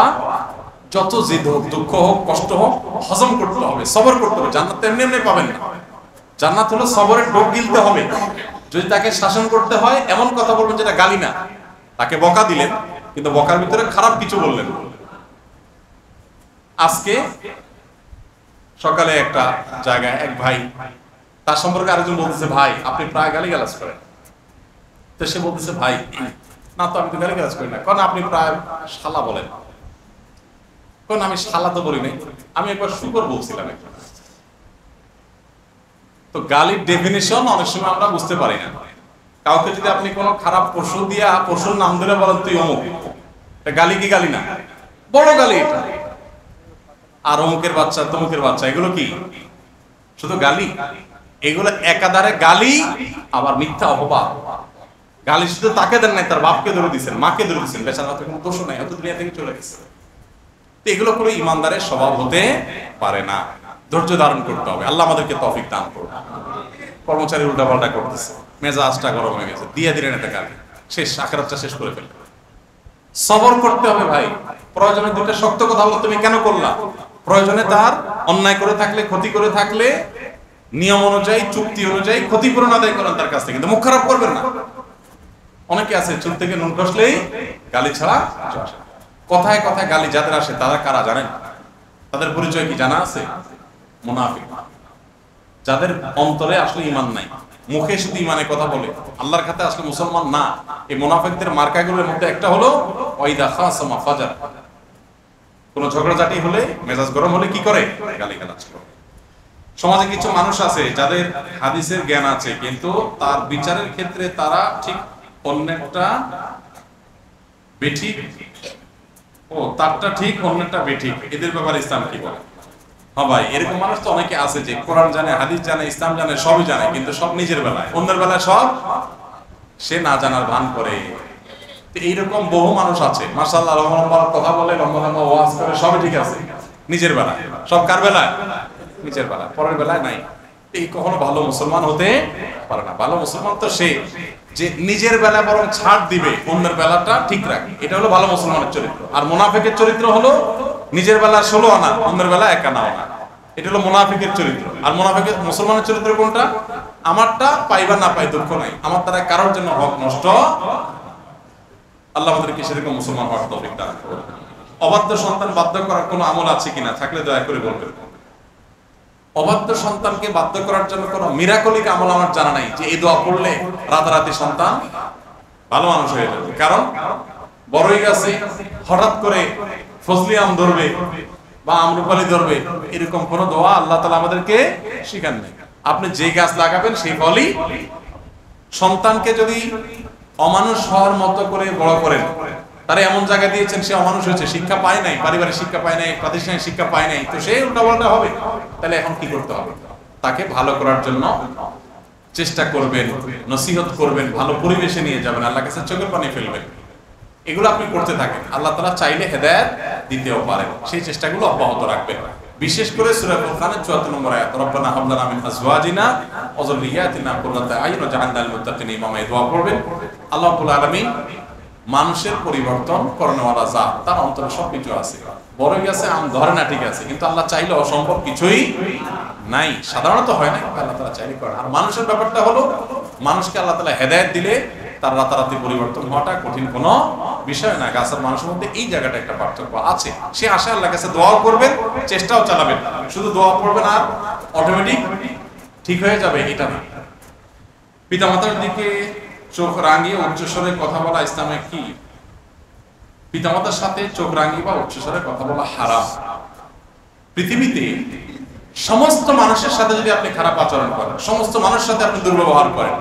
যত জিদ হোক, দুঃখ হোক, কষ্ট হোক, হজম করতে হবে, সবর করতে হবে। জান্নাত এমনি এমনি পাবেন না। জান্নাত হলো সবরের ডোক গিলতে হবে। যদি তাকে শাসন করতে হয়, এমন কথা বলবেন যেটা গালি না। তাকে বকা দিলেন, কিন্তু বকার ভিতরে খারাপ কিছু বললেন। আজকে সকালে একটা জায়গায় এক ভাই, তার সম্পর্কে আরেকজন বলতেছে, ভাই আপনি প্রায় গালিগালাজ করেন। তো সে বলতেছে, ভাই না তো আমি তো গালিগালাজ করি না। কারণ আপনি প্রায় শালা বলেন। কারণ আমি শালা তো বলি নাই, আমি একবার শুকর বলছিলাম। তো গালির ডেফিনিশন অনেক সময় আমরা বুঝতে পারি না। কাউকে যদি আপনি কোনো খারাপ পশু দিয়া, পশুর নাম ধরে বলেন তুই অমুক, এটা গালি কি গালি না? বড় গালি এটা। আর অমুকের বাচ্চা, তমুকের বাচ্চা, এগুলো কি শুধু গালি? এগুলো একাধারে গালি, আবার মিথ্যা অপবাদ। গালি শুধু তাকে দেন নাই, তার বাপকে ধরে দিচ্ছেন, মাকে ধরে দিচ্ছেন, বেচারা হয়তো কোনো দোষ নাই, হয়তো দুনিয়া থেকে চলে গেছে। তো এগুলো কোনো ইমানদারের স্বভাব হতে পারে না। ধৈর্য ধারণ করতে হবে। আল্লাহ আমাদেরকে তৌফিক দান করুন। কর্মচারী উল্টাপাল্টা করতেছে, মেজাজটা গরম হয়ে গেছে, দিয়ে দিলেন একটা গালি, শেষ, আখিরাতটা শেষ করে ফেললেন। সবর করতে হবে ভাই। প্রয়োজনে দুটো শক্ত কথা বলো, তুমি কেন করলা? প্রয়োজনে তার অন্যায় করে থাকলে, ক্ষতি করে থাকলে, নিয়ম অনুযায়ী, চুক্তি অনুযায়ী ক্ষতিপূরণ আদায় করেন তার কাছ থেকে, কিন্তু মুখ খারাপ করবেন না। অনেকে আছে চুল থেকে নুন খসলেই গালি ছাড়া কথায় কথায় গালি যাদের আসে, তারা কারা জানেন? তাদের পরিচয় কি জানা আছে? মুনাফিক, যাদের অন্তরে আসলে ঈমান নাই, মুখে শুধু ঈমানের কথা বলে, আল্লাহর কাছে আসলে মুসলমান না। এই মুনাফিকদের মার্কাগুলোর মধ্যে একটা হলো ওয়াইদা খাসামা ফাজার। কোন ঝগড়াঝাটি হলে, মেজাজ গরম হলে কি করে? গালিগালাজ করে। সমাজে কিছু মানুষ আছে যাদের হাদিসের জ্ঞান আছে, কিন্তু তার বিচারের ক্ষেত্রে তারা ঠিক অন্যটা বেঠিক, ও তারটা ঠিক অন্যটা বেঠিক, এদের ব্যাপারে ইসলাম কি বলে? হ্যাঁ ভাই, এরকম মানুষ তো অনেকে আছে যে কোরআন জানে, হাদিস জানে, ইসলাম জানে, সবই জানে, কিন্তু সব নিজের বেলায়, অন্যের বেলায় সব সে না জানার ভান করে। এইরকম বহু মানুষ আছে, মাশাআল্লাহ, লম্বা লম্বা কথা বলে, লম্বা লম্বা ওয়াজ করে, সবই ঠিক আছে নিজের বেলায়, সব কার বেলায়? নিজের বেলায়, পরের বেলায় নাই। এই কখনো ভালো মুসলমান হতে পারে না। ভালো মুসলমান তো সে যে নিজের বেলায় বরং ছাড় দিবে, অন্যের বেলাটা ঠিক রাখে, এটা হলো ভালো মুসলমানের চরিত্র। আর মুনাফিকের চরিত্র হলো নিজের বেলা 16 আনা, অন্যের বেলা 1 আনা আনা। এটা হলো মুনাফিকের চরিত্র। আর মুনাফিকের মুসলমানের চরিত্র কোনটা? আমারটা পাইবা না পাই দুঃখ নাই, আমার দ্বারা কারোর জন্য হক নষ্ট। আল্লাহ আমাদেরকে সেরকম মুসলমান হওয়ার তৌফিক দান করুন। অবাধ্য সন্তান বাধ্য করার কোনো আমল আছে কিনা, থাকলে দয়া করে বলবেন। অবাধ্য সন্তানকে বাধ্য করার জন্য কোনো মিরাকলিক আমল আমার জানা নাই যে এই দোয়া পড়লে রাতারাতি সন্তান ভালো মানুষ হয়ে যাবে। কারণ বড়ই গাছে হঠাৎ করে ফজলি আম ধরবে বা আমরুপালি ধরবে, এরকম কোন দোয়া আল্লাহ তাআলা আমাদেরকে শিখান নাই। আপনি যে গাছ লাগাবেন সেই ফলই। সন্তানকে যদি অমানুষ হওয়ার মতো করে বড় করেন, তারা এমন জায়গা দিয়েছেন সে অমানুষ হয়েছে, শিক্ষা পায় নাই, পারিবারিক শিক্ষা পায় নাই, প্রাতিষ্ঠানিক শিক্ষা পায় নাই, তো সে উল্টাপাল্টা হবে। তাহলে এখন কি করতে হবে? তাকে ভালো করার জন্য চেষ্টা করবেন, নসিহত করবেন, ভালো পরিবেশে নিয়ে যাবেন, আল্লাহর কাছে চোখের পানি ফেলবেন। এগুলো আপনি করতে থাকেন, আল্লাহ তাআলা চাইলে হেদায়েত দিতেও পারেন। সেই চেষ্টাগুলো অব্যাহত রাখবেন। বিশেষ করে সূরা ফুরকানের ৭৪ নম্বর আয়াত, রব্বানা হাব লানা মিন আজওয়াজিনা ওয়া যুররিয়াতিনা কুররাতা আইয়ুন ওয়াজআলনা লিল মুত্তাকিনা ইমামা, এই দোয়া পড়বেন। আল্লাহ রাব্বুল আলামিন মানুষের পরিবর্তন করানোওয়ালা জাত, তার অন্তরে সবকিছু আছে। বড়ই আছে, আম ধরে না, ঠিক আছে, কিন্তু আল্লাহ চাইলে অসম্ভব কিছুই নাই। সাধারণত হয় না, আল্লাহ তাআলা চাইলে করেন। আর মানুষের ব্যাপারটা হলো, মানুষকে আল্লাহ তাআলা হেদায়েত দিলে তার রাতারাতি পরিবর্তন হওয়াটা কঠিন কোনো বিষয় না। গাছের মানুষের মধ্যে এই জায়গাটা একটা পার্থক্য আছে। সে আশা আল্লাহর কাছে দোয়াও করবেন, চেষ্টাও চালাবেন। শুধু দোয়া পড়বেন আর অটোমেটিক ঠিক হয়ে যাবে এটা না। পিতামাতার দিকে চোখ রাঙিয়ে উচ্চস্বরে কথা বলা ইসলামে কি? পিতামাতার সাথে চোখ রাঙিয়ে বা উচ্চস্বরে কথা বলা হারাম। পৃথিবীতে সমস্ত মানুষের সাথে যদি আপনি খারাপ আচরণ করেন, সমস্ত মানুষের সাথে আপনি দুর্ব্যবহার করেন,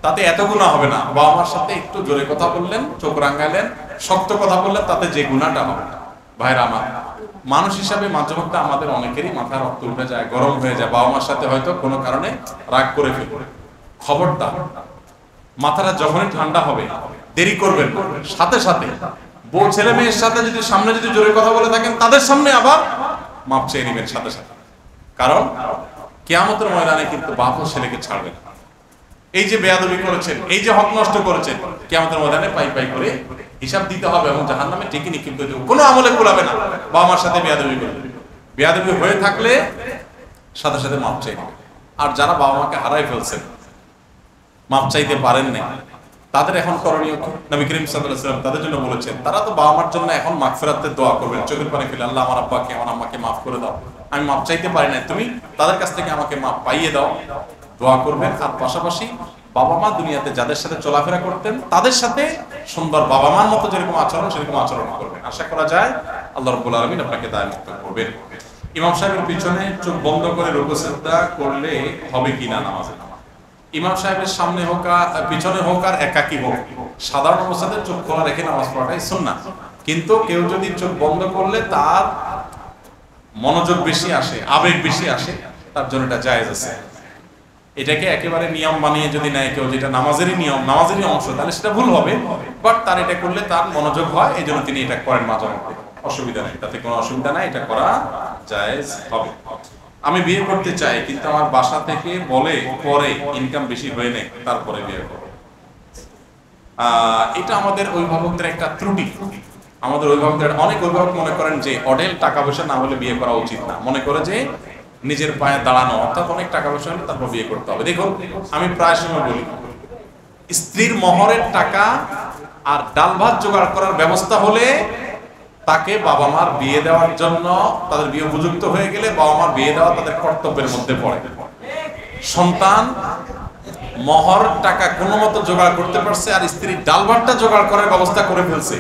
তাতে এত গুনাহ হবে না। বাবা মার সাথে একটু জোরে কথা বললেন, চোখ রাঙালেন, শক্ত কথা বললেন, তাতে যে গুনাহটা হবে না। ভাইরা আমার, মানুষ হিসাবে মাঝে মধ্যে আমাদের অনেকেরই মাথা রক্ত উঠে যায়, গরম হয়ে যায়। বাবা মার সাথে হয়তো কোনো কারণে রাগ করে ফেলবে। খবরদার, মাথাটা যখনই ঠান্ডা হবে দেরি করবেন, সাথে সাথে বউ ছেলে মেয়ের সাথে যদি সামনে যদি জোরে কথা বলে থাকেন, তাদের সামনে আবার মাপ চেয়ে নেবেন সাথে সাথে। কারণ কিয়ামতের ময়দানে কিন্তু বাপ ও ছেলেকে ছাড়বে না। এই যে বেয়াদবি করেছেন, এই যে হক নষ্ট করেছেন, কিয়ামতের ময়দানে পাই পাই করে হিসাব দিতে হবে এবং জাহান্নামে ঠিকই নিক্ষিপ্ত হবে। কোনো আমলে কুলাবে না বাবা মার সাথে বেয়াদবি করবে। বেয়াদবি হয়ে থাকলে সাথে সাথে মাপ চাই নেবে। আর যারা বাবা মাকে হারাই ফেলছেন, মাপ চাইতে পারেন না, তাদের এখন করণীয় কি? নবী করিম সাল্লাল্লাহু আলাইহি ওয়াসাল্লাম তাদের জন্য বলেছেন, তারা তো বাবা মার জন্য এখন মাগফিরাতের দোয়া করবেন, চোখের পানি ফেলে, আল্লাহ আমার আব্বাকে আমার আম্মাকে মাফ করে দাও, আমি মাপ চাইতে পারি না, তুমি তাদের কাছ থেকে আমাকে মাপ পাইয়ে দাও, দোয়া করবেন। আর পাশাপাশি বাবা মা দুনিয়াতে যাদের সাথে চলাফেরা করতেন, তাদের সাথে সুন্দর বাবা মার মতো যেরকম আচরণ সেরকম আচরণ করবেন। আশা করা যায় আল্লাহ রাব্বুল আলামিন আপনাকে দায়মুক্ত করবেন। ইমাম সাহেবের পিছনে চোখ বন্ধ করে রুকু সিজদা করলে হবে কিনা নামাজে? ইমাম সাহেবের সামনে হোক আর পিছনে হোক আর একাকী হোক, সাধারণ অবস্থাতে চোখ খোলা রেখে নামাজ পড়াটাই সুন্নাহ। কিন্তু কেউ যদি চোখ বন্ধ করলে তার মনোযোগ বেশি আসে, আবেগ বেশি আসে, তার জন্য এটা জায়েজ আছে। এটাকে একেবারে নিয়ম বানিয়ে যদি নেয় কেউ, যেটা নামাজেরই নিয়ম, নামাজেরই অংশ, তাহলে সেটা ভুল হবে। বাট তার এটা করলে তার মনোযোগ হয়, এই জন্য তিনি এটা করেন মাঝে মধ্যে, অসুবিধা নেই, তাতে কোনো অসুবিধা নাই, এটা করা জায়েজ হবে। আমি বিয়ে করতে চাই, কিন্তু আমার বাসা থেকে বলে পরে ইনকাম বেশি হয়ে নেই, তারপরে বিয়ে করব। এটা আমাদের অভিভাবকদের একটা ত্রুটি। আমাদের অভিভাবকদের, অনেক অভিভাবক মনে করেন যে অডেল টাকা পয়সা না হলে বিয়ে করা উচিত না, মনে করে যে নিজের পায়ে দাঁড়ানো, অর্থাৎ অনেক টাকা পয়সা হলে তারপর বিয়ে করতে হবে। দেখুন, আমি প্রায় সময় বলি, স্ত্রীর মহরের টাকা আর ডাল ভাত জোগাড় করার ব্যবস্থা হলে তাকে বাবা মার বিয়ে দেওয়ার জন্য, তাদের বিয়ে উপযুক্ত হয়ে গেলে বাবা মার বিয়ে দেওয়া তাদের কর্তব্যের মধ্যে পড়ে। সন্তান মহর টাকা কোনো মতো জোগাড় করতে পারছে আর স্ত্রী ডাল ভাতটা জোগাড় করার ব্যবস্থা করে ফেলছে,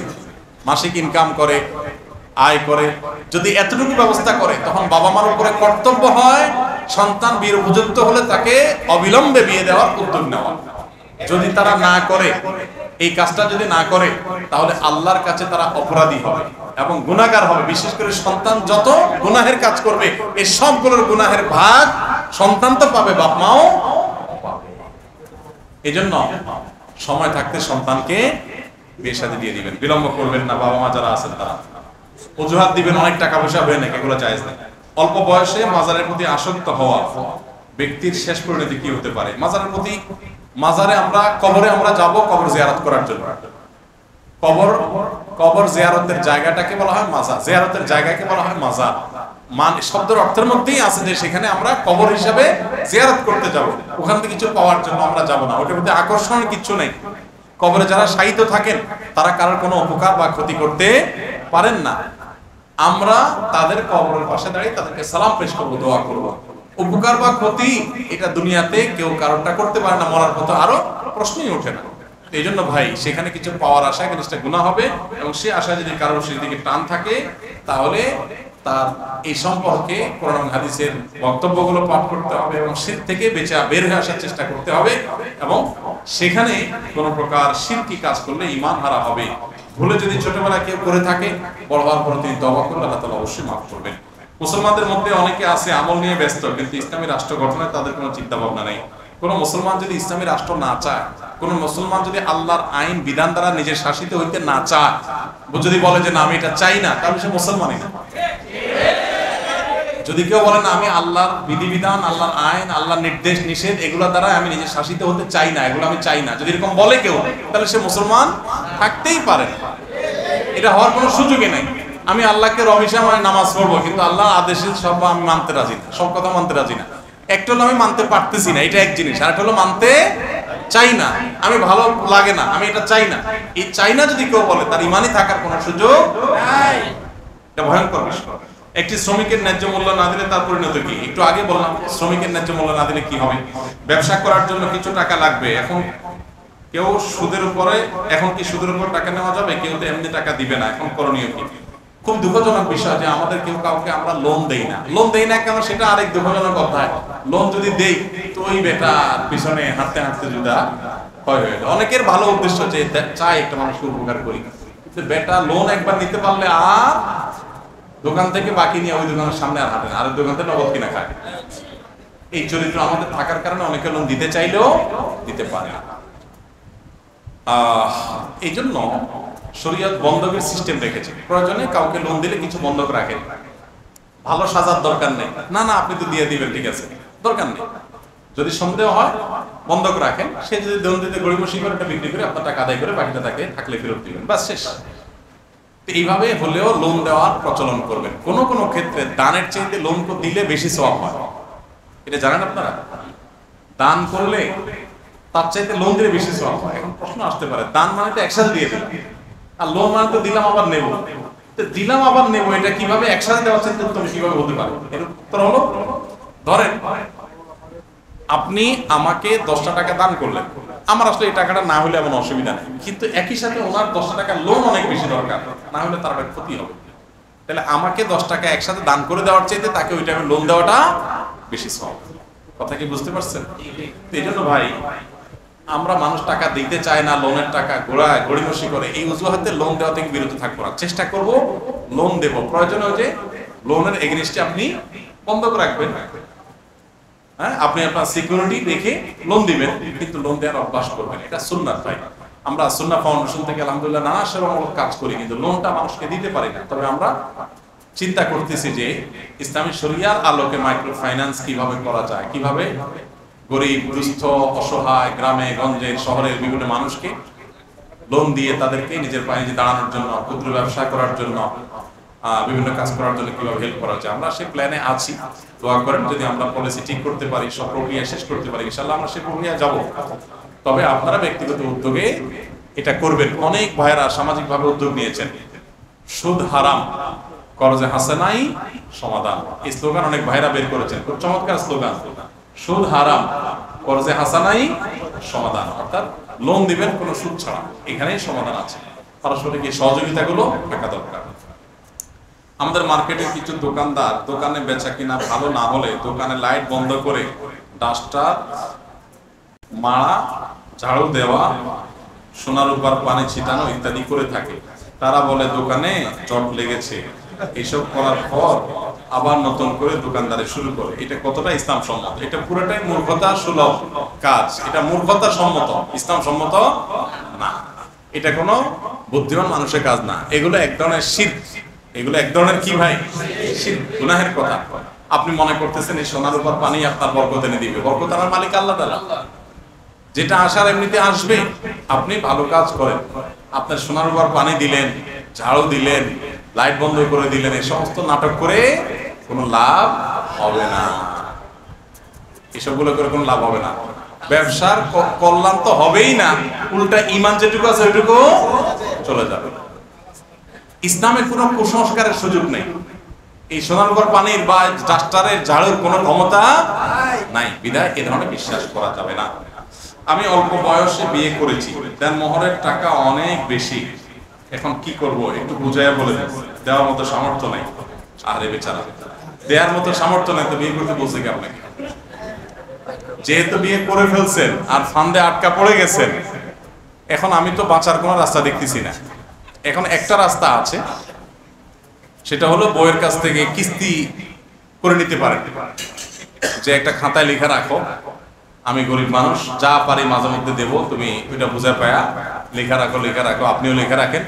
মাসিক ইনকাম করে, আয় করে, যদি এতটুকু ব্যবস্থা করে, তখন বাবা মার উপরে কর্তব্য হয় সন্তান বিয়ের উপযুক্ত হলে তাকে অবিলম্বে বিয়ে দেওয়ার উদ্যোগ নেওয়া। যদি তারা না করে, এই কাজটা যদি না করে, তাহলে আল্লাহর কাছে তারা অপরাধী হবে এবং গুনাহগার হবে। বিশেষ করে সন্তান যত গুনাহের কাজ করবে, এই সবগুলোর গুনাহের ভাগ সন্তান তো পাবে, বাপ মাও পাবে। এই জন্য সময় থাকতে সন্তানকে বিয়ে শাদী দিয়ে দিবেন, বিলম্ব করবেন না। বাবা মা যারা আছেন তারা অজুহাত দিবেন অনেক টাকা পয়সা হয়ে নাকি, এগুলো জায়েজ নেই। অল্প বয়সে মাজারের প্রতি আসক্ত হওয়া ব্যক্তির শেষ পরিণতি কি হতে পারে? মাজারের প্রতি, মাজারে আমরা, কবরে আমরা যাব কবর জিয়ারত করার জন্য। কবর জিয়ারতের জায়গাটাকে বলা হয় মাজার, জিয়ারতের জায়গাকে বলা হয় মাজার। শব্দের অর্থের মধ্যেই আছে যে সেখানে আমরা কবর হিসাবে জিয়ারত করতে যাব, ওখান থেকে কিছু পাওয়ার জন্য আমরা যাব না। ওটার মধ্যে আকর্ষণের কিছু নেই। কবরে যারা শায়িত থাকেন তারা কারোর কোনো উপকার বা ক্ষতি করতে পারেন না। আমরা তাদের কবরের পাশে দাঁড়িয়ে তাদেরকে সালাম পেশ করবো, দোয়া করবো। উপকার বা ক্ষতি এটা দুনিয়াতে কেউ কারোরটা করতে পারে না, মরার পথে আরো প্রশ্নই ওঠে না। এই জন্য ভাই সেখানে কিছু পাওয়ার আশায় জিনিসটা গুনাহ হবে, এবং সে আশায় যদি কারোর সেদিকে টান থাকে তাহলে তার এই সম্পর্কে কোরআন হাদিসের বক্তব্যগুলো পাঠ করতে হবে এবং শিরক থেকে বের হয়ে আসার চেষ্টা করতে হবে, এবং সেখানে কোনো প্রকার শিরকি কাজ করলে ঈমান হারা হবে। ভুলে যদি ছোটবেলায় কেউ করে থাকে, বড় হওয়ার পরে তিনি তওবা করলে আল্লাহ তাআলা অবশ্যই মাফ করবেন। মুসলমানদের মধ্যে অনেকে আছে আমল নিয়ে ব্যস্ত, কিন্তু ইসলামী রাষ্ট্র গঠনে তাদের কোনো চিন্তা ভাবনা নেই। কোন মুসলমান যদি ইসলামী রাষ্ট্র না চায়, কোন মুসলমান যদি আল্লাহর আইন বিধান দ্বারা নিজের শাসিত হইতে না চায়, যদি বলে যে না আমি এটা চাই না, তাহলে সে মুসলমানই না। যদি কেউ বলে না আমি আল্লাহর বিধিবিধান, আল্লাহর আইন, আল্লাহর নির্দেশ নিষেধ এগুলো দ্বারা আমি নিজে শাসিত হতে চাই না, এগুলো আমি চাই না, যদি এরকম বলে কেউ, তাহলে সে মুসলমান থাকতেই পারে না। এটা হওয়ার কোনো সুযোগই নাই। আমি আল্লাহকে রবিশা মানে নামাজ পড়বো, কিন্তু আল্লাহর আদেশের সব আমি মানতে রাজি না, সব কথা মানতে রাজি না। একটা হলো আমি মানতে পারতেছি না, এটা এক জিনিস, আর একটা হলো মানতে চাই না, আমি ভালো লাগে না, আমি এটা চাই না। এই চাই না যদি কেউ বলে, তার ইমানই থাকার কোনো সুযোগ নাই। এটা ভয়ঙ্কর বিষয়। একটি শ্রমিকের ন্যায্য মূল্য না দিলে তার পরিণতি কি? একটু আগে বললাম শ্রমিকের ন্যায্য মূল্য না দিলে কি হবে। ব্যবসা করার জন্য কিছু টাকা লাগবে, এখন কেউ সুদের উপরে, এখন কি সুদের উপর টাকা নেওয়া যাবে? কেউ তো এমনি টাকা দিবে না, এখন করণীয় কি? খুব দুঃখজনক বিষয় যে আমাদের কেউ কাউকে আমরা লোন দেই না। লোন দেই না কেন, সেটা আরেক দুঃখজনক কথা। লোন যদি দেই তো ওই বেটার পিছনে হাঁটতে হাঁটতে জুদা হয় হয়ে যায়। অনেকের ভালো উদ্দেশ্য যে চাই একটা মানুষকে উপকার করি, কিন্তু বেটা লোন একবার নিতে পারলে আর দোকান থেকে বাকি নিয়ে ওই দোকানের সামনে আর হাঁটে না, আরেক দোকান থেকে নগদ কিনা খায়। এই চরিত্র আমাদের থাকার কারণে অনেকে লোন দিতে চাইলেও দিতে পারে না। এই জন্য শরীয়ত বন্ধকের সিস্টেম রেখেছে। প্রয়োজনে কাউকে লোন দিলে কিছু বন্ধক রাখেন, ভালো সাজার দরকার নেই। না না আপনি তো দিয়ে দিবেন, ঠিক আছে, দরকার নেই। যদি সন্দেহ হয় বন্ধক রাখেন, সে যদি লোন দিতে গড়িমসি করে এটা বিক্রি করে আপনার টাকা আদায় করে বাকিটা তাকে থাকলে ফেরত দিবেন, বাস শেষ। এইভাবে হলেও লোন দেওয়ার প্রচলন করবেন। কোন কোন ক্ষেত্রে দানের চাইতে লোন দিলে বেশি সওয়াব হয়, এটা জানেন আপনারা? দান করলে তার চাইতে লোন দিলে বেশি সওয়াব হয়। এখন প্রশ্ন আসতে পারে, দান মানে তো একসাথে দিয়ে দিলাম, আর লোন মানে তো দিলাম আবার নেব। দিলাম আবার নেব, এটা কিভাবে একসাথে দেওয়ার চাইতে তুমি কিভাবে হতে পারে? এর উত্তর হলো, ধরেন আপনি আমাকে 10টা টাকা দান করলেন, আমার আসলে এই টাকাটা না হলে এমন অসুবিধা নেই, কিন্তু একই সাথে ওনার 10টা টাকা লোন অনেক বেশি দরকার, না হলে তার একটা ক্ষতি হবে। তাহলে আমাকে 10 টাকা একসাথে দান করে দেওয়ার চাইতে তাকে ওই টাইমে লোন দেওয়াটা বেশি সওয়াব। কথা কি বুঝতে পারছেন? এই জন্য ভাই আমরা মানুষ টাকা দিতে চায় না, লোনের টাকা গড়িমসি করে, এই অজুহাতে লোন দেওয়া থেকে বিরত থাকবো না। চেষ্টা করব লোন দেব, প্রয়োজন হয় যে লোনের এগেইনস্টে আপনি বন্ধক রাখবেন। হ্যাঁ, আপনি আপনার সিকিউরিটি রেখে লোন দিবেন, কিন্তু লোন দেওয়ার অভ্যাস করবেন। এটা সুন্নাত ভাই। আমরা সুন্নাহ ফাউন্ডেশন থেকে আলহামদুলিল্লাহ নানা সেবামূলক কাজ করি, কিন্তু লোনটা মানুষকে দিতে পারি না। তবে আমরা চিন্তা করতেছি যে ইসলামী শরিয়ার আলোকে মাইক্রো ফাইন্যান্স কিভাবে করা যায়, কিভাবে গরিব, দুস্থ, অসহায়, গ্রামে গঞ্জে শহরের বিভিন্ন মানুষকে লোন দিয়ে তাদেরকে নিজের পায়ে নিজে দাঁড়ানোর জন্য, ক্ষুদ্র ব্যবসা করার জন্য, বিভিন্ন কাজ করার জন্য কিভাবে হেল্প করা যায়, আমরা সেই প্ল্যানে আছি। দোয়া করেন যদি আমরা পলিসি ঠিক করতে পারি, সব প্রক্রিয়া শেষ করতে পারি, ইনশাআল্লাহ আমরা সেই প্রক্রিয়া যাব। তবে আপনারা ব্যক্তিগত উদ্যোগে এটা করবেন। অনেক ভাইয়েরা সামাজিকভাবে উদ্যোগ নিয়েছেন। সুদ হারাম, করজে হাসানাই সমাধান, এই স্লোগান অনেক ভাইয়েরা বের করেছেন, খুব চমৎকার স্লোগান। সুদ হারাম, করজে হাসানাই সমাধান, অর্থাৎ লোন দিবেন কোনো সুদ ছাড়া, এখানেই সমাধান আছে। পারস্পরিক এই সহযোগিতাগুলো থাকা দরকার। আমাদের মার্কেটের কিছু দোকানদার দোকানে বেচা কিনা ভালো না হলে দোকানে লাইট বন্ধ করে ডাস্টার মারা, ঝাড়ু দেওয়া, সোনার উপর পানি ছিটানো ইত্যাদি করে থাকে। তারা বলে দোকানে জট লেগেছে। এসব করার পর আবার নতুন করে দোকানদারি শুরু করে। এটা কতটা ইসলাম সম্মত? এটা পুরোটাই মূর্খতা সুলভ কাজ। এটা মূর্খতা সম্মত, ইসলাম সম্মত না। এটা কোনো বুদ্ধিমান মানুষের কাজ না। এগুলো এক ধরনের শিরক। এগুলো এক ধরনের কি ভাই? শিরক, গুনাহের কথা। আপনি মনে করতেছেন এই সোনার উপর পানি আপনার বরকত এনে দিবে। বরকত আনার মালিক আল্লাহ তাআলা। যেটা আসার এমনিতে আসবে। আপনি ভালো কাজ করেন, আপনার সোনার উপর পানি দিলেন, ঝাড়ু দিলেন, লাইট বন্ধ করে দিলেন, এই সমস্ত নাটক করে কোনো লাভ হবে না। এসবগুলো করে কোনো লাভ হবে না। ব্যবসার কল্যাণ তো হবেই না, উল্টা ঈমান যেটুকু আছে ওইটুকু চলে যাবে। ইসলামে কোনো কুসংস্কারের সুযোগ নেই। এই সোনারগড় পানির বা ডাস্টারের ঝাড়ুর কোনো ক্ষমতা নাই, বিধায় এ ধরনের বিশ্বাস করা যাবে না। আমি অল্প বয়সে বিয়ে করেছি, দেন মোহরের টাকা অনেক বেশি, এখন কি করব একটু বুঝাইয়া বলে দেন। দেওয়ার মতো সামর্থ্য নেই। আরে বেচারা, দেওয়ার মতো সামর্থ্য নেই তো বিয়ে করতে বলছে কি আপনাকে? যেহেতু বিয়ে করে ফেলছেন আর ফান্দে আটকা পড়ে গেছেন, এখন আমি তো বাঁচার কোনো রাস্তা দেখতেছি না। এখন একটা রাস্তা আছে, সেটা হলো বউয়ের কাছ থেকে কিস্তি করে নিতে পারেন, যে একটা খাতায় লেখা রাখো, আমি গরিব মানুষ, যা পারি মাঝে মধ্যে দেবো, তুমি ওইটা বুঝে পায়া লেখা রাখো, লেখা রাখো। আপনিও লেখা রাখেন,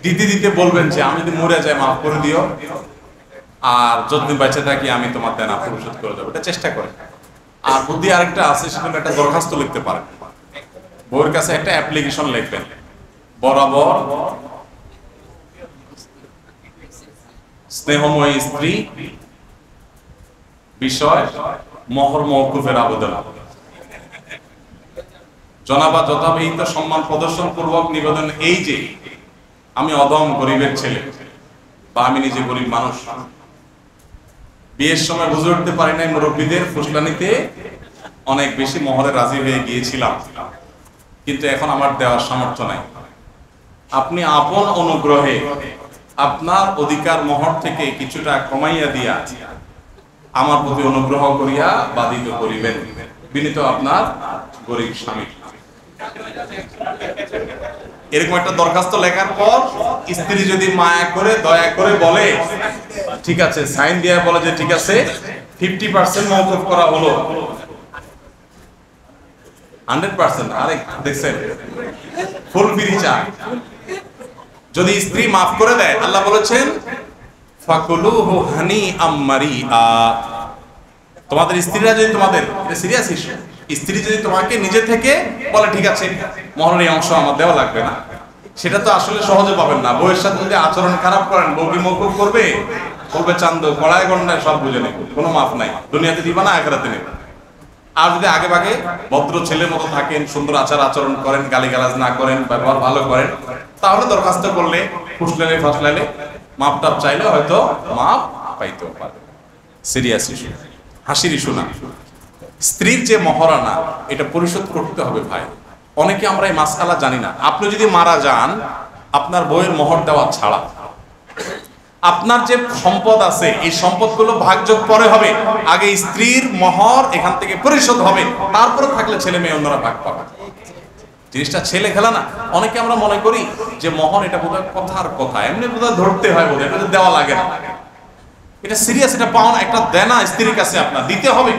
দিতে দিতে বলবেন যে আমি যদি মরে যাই মাফ করে দিও, আর যতদিন বেঁচে থাকি আমি তোমার দেনা পরিশোধ করে দেবো। এটা চেষ্টা করেন। আর বুদ্ধি আরেকটা আছে, সেখানে একটা দরখাস্ত লিখতে পারেন, বউয়ের কাছে একটা অ্যাপ্লিকেশন লিখবেন, বরাবর স্নেহময়ী স্ত্রী বিষয় মোহর মওকুফের আবেদন, জনাবা যথাবিহিত সম্মান প্রদর্শন পূর্বক নিবেদন এই যে আমি অদম গরিবের ছেলে, বা আমি নিজে গরিব মানুষ, বিয়ের সময় বুঝে উঠতে পারি নাই, মুরব্বীদের ফুসলানিতে অনেক বেশি মোহরে রাজি হয়ে গিয়েছিলাম, কিন্তু এখন আমার দেওয়ার সামর্থ্য নাই। আপনি আপন অনুগ্রহে আপনার অধিকার মোহর থেকে কিছুটা কমাইয়া দিয়া আমার প্রতি অনুগ্রহ করিয়া বাধিত করিবেন, বিনীত আপনার গরিব স্বামী। এরকম একটা দরখাস্ত লেখার পর স্ত্রী যদি মায়া করে দয়া করে বলে ঠিক আছে, সাইন দিয়ে বলে যে ঠিক আছে 50% মওকুফ করা হলো, 100%, আরে দেখছেন ফুল ফ্রি চা। যদি স্ত্রী মাফ করে দেয়, আল্লাহ বলেছেন ফাকুলুহু হানিআম মারিআ, তোমাদের স্ত্রীরা যদি তোমাদের, এটা সিরিয়াস ইস্যু, স্ত্রী যদি তোমাকে নিজে থেকে বলে ঠিক আছে মোহরের অংশ আমার দেওয়া লাগবে না, সেটা তো আসলে সহজে পাবেন না। বউয়ের সাথে যদি আচরণ খারাপ করেন, বউ কি মওকুফ করবে? বলবে চান্দ কড়ায় গন্ডায় সব বুঝে নেব, কোনো মাফ নাই, দুনিয়াতে দিবা না আখিরাতে নেবে। আর যদি আগে ভাগে ভদ্র ছেলের মতো থাকেন, সুন্দর আচার আচরণ করেন, গালিগালাজ না করেন, ব্যবহার ভালো করেন, তাহলে দরখাস্ত করলে ফুসলালে ফাসলালে মাপ টাপ চাইলে হয়তো মাপ পাইতেও পারে। সিরিয়াস ইস্যু, হাসির ইস্যু না। স্ত্রীর যে মহারানা এটা পরিশোধ করতে হবে ভাই। অনেকে আমরা এই মাসআলা জানি না। আপনি যদি মারা যান, আপনার বউয়ের মোহর দেওয়া ছাড়া আপনার যে সম্পদ আছে, এই সম্পদগুলো ভাগযোগ পরে হবে, আগে স্ত্রীর মোহর এখান থেকে পরিশোধ হবে, তারপরে থাকলে ছেলে মেয়ে অন্যরা ভাগ পাবে। জিনিসটা ছেলে খেলা না। অনেকে আমরা মনে করি যে মোহর এটা বোধহয় কথার কথা, এমনি বোধহয় ধরতে হয়, বোধহয় এটা দেওয়া লাগে না। এটা সিরিয়াস, এটা পাওনা, একটা দেনা স্ত্রীর কাছে আপনার দিতে হবে।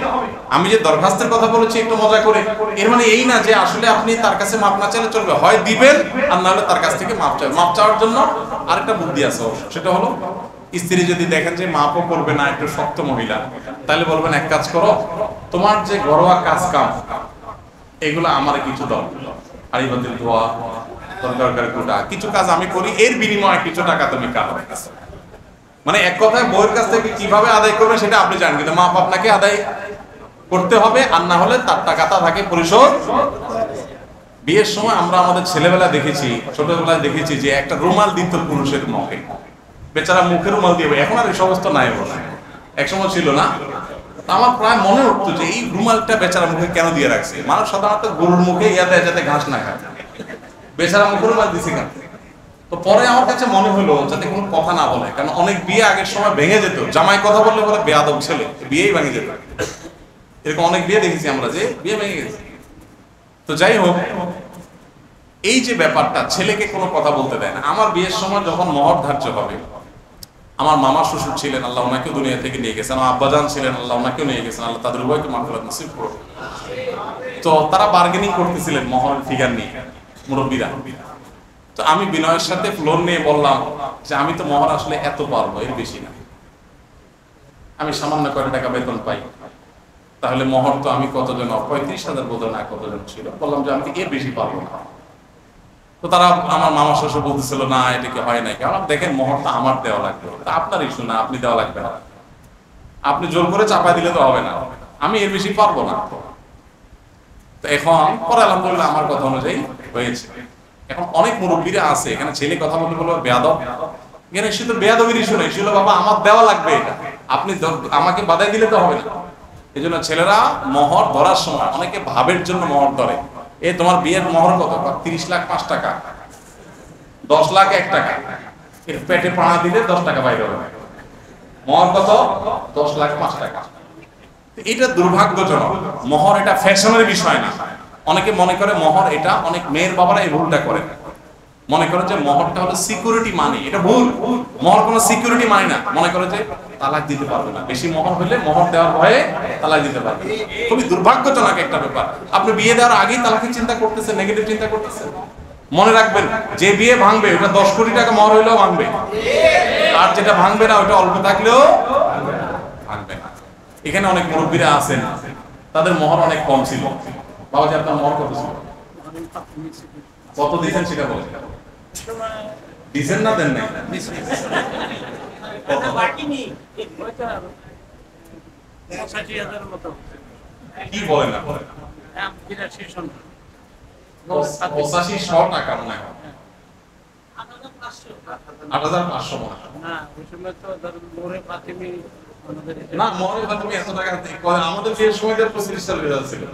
আমি যে দরখাস্তের কথা বলেছি একটু মজা করে, এর মানে এই না যে আসলে আপনি তার কাছে মাপ না চাইলে চলবে, হয় দিবেন আর না হলে তার কাছ থেকে মাপ চাইবেন। মাপ চাওয়ার জন্য আরেকটা বুদ্ধি আছে, সেটা হলো স্ত্রী যদি দেখেন যে মাপও করবে না, একটু শক্ত মহিলা, তাহলে বলবেন এক কাজ করো, তোমার যে ঘরোয়া কাজ কাম এগুলো আমার কিছু দাও, হাড়ি বাতিল ধোয়া, তরকারি কোটা, কিছু কাজ আমি করি, এর বিনিময়ে কিছু টাকা তুমি কাটো। মানে এক কথায় বউয়ের কাছ থেকে কিভাবে আদায় করবে সেটা আপনি জানেন, কিন্তু মাপ আপনাকে আদায় করতে হবে, আর না হলে তার টাকাটা থাকে পরিশোধ। বিয়ের সময় আমরা আমাদের ছেলেবেলা দেখেছি, ছোটবেলায় দেখেছি যে একটা রুমাল দিত পুরুষের মুখে, বেচারা মুখে রুমাল দিয়ে, এখন আর এই সমস্ত নাই, একসময় ছিল না। আমার প্রায় মনে হতো যে এই রুমালটা বেচারা মুখে কেন দিয়ে রাখছে। মানুষ সাধারণত গরুর মুখে ইয়া দেয় যাতে ঘাস না খায়, বেচারা মুখে রুমাল দিছে কেন? তো পরে আমার কাছে মনে হলো যাতে কোনো কথা না বলে, কারণ অনেক বিয়ে আগের সময় ভেঙে যেত, জামাই কথা বললে বলে বেয়াদব ছেলে, বিয়েই ভেঙে যেত। এরকম অনেক বিয়ে দেখেছি আমরা যে বিয়ে ভেঙে গেছে। তো যাই হোক, এই যে ব্যাপারটা, ছেলেকে কোনো কথা বলতে দেয় না। আমার বিয়ের সময় যখন মহর ধার্য হবে, আমার মামা শ্বশুর ছিলেন, আল্লাহ ওনাকে দুনিয়া থেকে নিয়ে গেছেন, আমার আব্বাজান ছিলেন, আল্লাহ ওনাকেও নিয়ে গেছেন, আল্লাহ তাদের উভয়কে মাগফিরাত নসিব করুন। তো তারা বার্গেনিং করতেছিলেন মহরের ফিগার নিয়ে, মুরব্বীরা। তো আমি বিনয়ের সাথে ফ্লোর নিয়ে বললাম যে আমি তো মহর আসলে এত পারবো, এর বেশি না, আমি সামান্য কয়টা টাকা বেতন পাই, তাহলে মহর তো আমি কতজন, 35,000 বোধ না কতজন ছিল, বললাম যে আমি এর বেশি পারবো না। তো তারা, আমার মামা শ্বশুর বলতেছিল না এটা কি হয় নাই, কারণ দেখেন মোহরটা আমার দেওয়া লাগবে, তা আপনার ইস্যু না, আপনি দেওয়া লাগবে না। আপনি জোর করে চাপা দিলে তো হবে না, আমি এর বেশি পারবো না। তো এখন পরে আলহামদুলিল্লাহ আমার কথা অনুযায়ী হয়েছে। এখন অনেক মুরব্বীরা আছে এখানে, ছেলে কথা বলতে বলবো বেয়াদব, এখানে শুধু বেয়াদবির ইস্যু নেই, শুধু বাবা আমার দেওয়া লাগবে এটা, আপনি আমাকে বাধাই দিলে তো হবে না। এই জন্য ছেলেরা মোহর ধরার সময় অনেকে ভাবের জন্য মোহর ধরে, এ তোমার বিয়ের মোহর কত, 30 লাখ 5 টাকা, 10 লাখ 1 টাকা, এর পেটে পাড়া দিলে 10 টাকা বাইরে হবে, মোহর কত 10 লাখ 5 টাকা। এটা দুর্ভাগ্যজনক। মোহর এটা ফ্যাশনের বিষয় না। অনেকে মনে করে মোহর এটা, অনেক মেয়ের বাবারা এই ভুলটা করে, মনে করে যে মোহরটা হলো সিকিউরিটি মানি। এটা ভুল, মোহর কোনো সিকিউরিটি মানি না। মনে করে যে তালাক দিতে পারবে না, বেশি মোহর হলে মোহর দেওয়ার ভয়ে তালাক দিতে পারবে। খুবই দুর্ভাগ্যজনক একটা ব্যাপার। আপনি বিয়ে দেওয়ার আগেই তালাকের চিন্তা করতেছেন, নেগেটিভ চিন্তা করতেছেন। মনে রাখবেন, যে বিয়ে ভাঙবে ওটা 10 কোটি টাকা মোহর হইলেও ভাঙবে, আর যেটা ভাঙবে না ওটা অল্প থাকলেও ভাঙবে না। এখানে অনেক মুরব্বীরা আছেন, তাদের মোহর অনেক কম ছিল। বাবাজি আপনার মোহর কত ছিল, কত দিয়েছেন সেটা বলেন, দিয়েছেন না দেন নাই? কি বলেন না, 8500 টাকা মনে হয়, 8500 মনে হয় না, মোহরের তুমি এত টাকা আমাদের যে সময় 25 সাল বেড়া ছিল।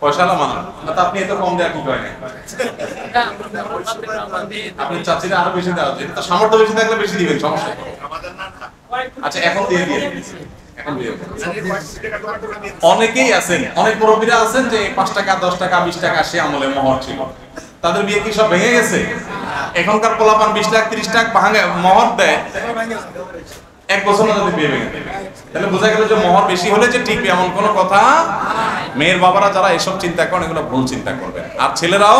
পয়সালা মানা না, আপনি এত কম দেওয়া কি করেন? আপনি চাচ্ছিলেন আরো বেশি দেওয়া, এটা তো সামর্থ্য বেশি থাকলে বেশি দিবেন, সমস্যা। আচ্ছা এখন দিয়ে দিয়ে অনেকেই আছেন, অনেক মুরব্বীরা আছেন যে 5 টাকা 10 টাকা 20 টাকা সে আমলে মোহর ছিল, তাদের বিয়ে কি সব ভেঙে গেছে? এখনকার পোলাপান 20 লাখ 30 লাখ ভাঙে মোহর দেয়, 1 বছর না যদি বিয়ে ভেঙে, তাহলে বোঝা গেল যে মোহর বেশি হলে যে ঠিক এমন কোনো কথা। মেয়ের বাবারা যারা এসব চিন্তা করেন এগুলো ভুল চিন্তা করবেন। আর ছেলেরাও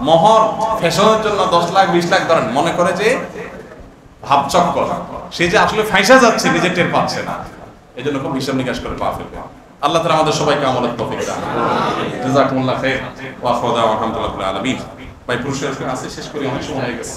মোহর ফ্যাশনের জন্য 10 লাখ 20 লাখ ধরেন, মনে করে যে ভাবচক্কর, সে যে আসলে ফাঁসা যাচ্ছে নিজে টের পাচ্ছে না, এই জন্য খুব হিসাব নিকাশ করে পা ফেলবে। আল্লাহ তাআলা আমাদের সবাইকে আমলের তৌফিক দান করুন। জাযাকুমুল্লাহ খাইর ওয়া আখরু দাওয়ানা আলহামদুলিল্লাহি রাব্বিল আলামিন। ভাই পুরস্কার আছে, শেষ করি, অনেক সময় হয়ে গেছে।